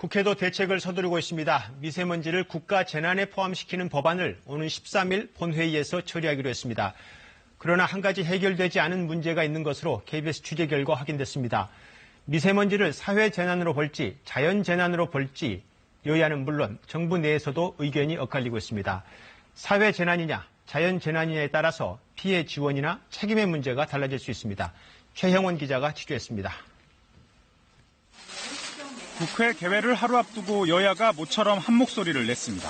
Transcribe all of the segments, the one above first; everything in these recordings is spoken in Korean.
국회도 대책을 서두르고 있습니다. 미세먼지를 국가 재난에 포함시키는 법안을 오는 13일 본회의에서 처리하기로 했습니다. 그러나 한 가지 해결되지 않은 문제가 있는 것으로 KBS 취재 결과 확인됐습니다. 미세먼지를 사회 재난으로 볼지 자연 재난으로 볼지 여야는 물론 정부 내에서도 의견이 엇갈리고 있습니다. 사회 재난이냐 자연 재난이냐에 따라서 피해 지원이나 책임의 문제가 달라질 수 있습니다. 최형원 기자가 취재했습니다. 국회 개회를 하루 앞두고 여야가 모처럼 한 목소리를 냈습니다.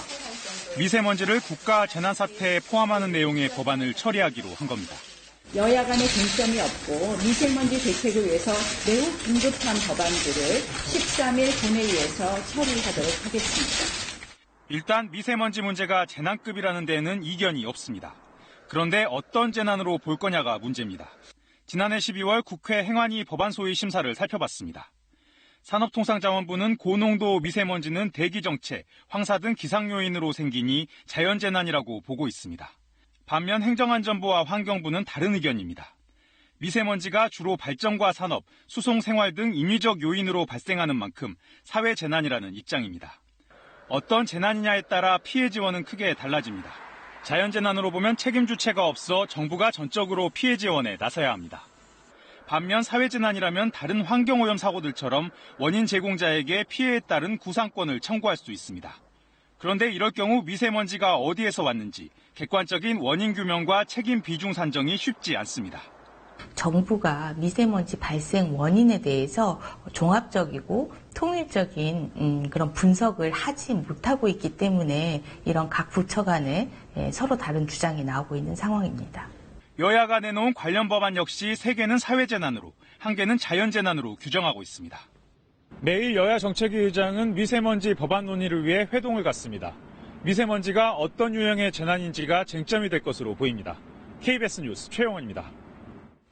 미세먼지를 국가 재난사태에 포함하는 내용의 법안을 처리하기로 한 겁니다. 여야 간의 쟁점이 없고 미세먼지 대책을 위해서 매우 긴급한 법안들을 13일 본회의에서 처리하도록 하겠습니다. 일단 미세먼지 문제가 재난급이라는 데에는 이견이 없습니다. 그런데 어떤 재난으로 볼 거냐가 문제입니다. 지난해 12월 국회 행안위 법안 소위 심사를 살펴봤습니다. 산업통상자원부는 고농도 미세먼지는 대기정체, 황사 등 기상요인으로 생기니 자연재난이라고 보고 있습니다. 반면 행정안전부와 환경부는 다른 의견입니다. 미세먼지가 주로 발전과 산업, 수송생활 등 인위적 요인으로 발생하는 만큼 사회재난이라는 입장입니다. 어떤 재난이냐에 따라 피해 지원은 크게 달라집니다. 자연재난으로 보면 책임 주체가 없어 정부가 전적으로 피해 지원에 나서야 합니다. 반면 사회재난이라면 다른 환경오염 사고들처럼 원인 제공자에게 피해에 따른 구상권을 청구할 수 있습니다. 그런데 이럴 경우 미세먼지가 어디에서 왔는지 객관적인 원인 규명과 책임 비중 산정이 쉽지 않습니다. 정부가 미세먼지 발생 원인에 대해서 종합적이고 통일적인 그런 분석을 하지 못하고 있기 때문에 이런 각 부처 간에 서로 다른 주장이 나오고 있는 상황입니다. 여야가 내놓은 관련 법안 역시 3개는 사회재난으로, 1개는 자연재난으로 규정하고 있습니다. 내일 여야 정책위 의장은 미세먼지 법안 논의를 위해 회동을 갖습니다. 미세먼지가 어떤 유형의 재난인지가 쟁점이 될 것으로 보입니다. KBS 뉴스 최영원입니다.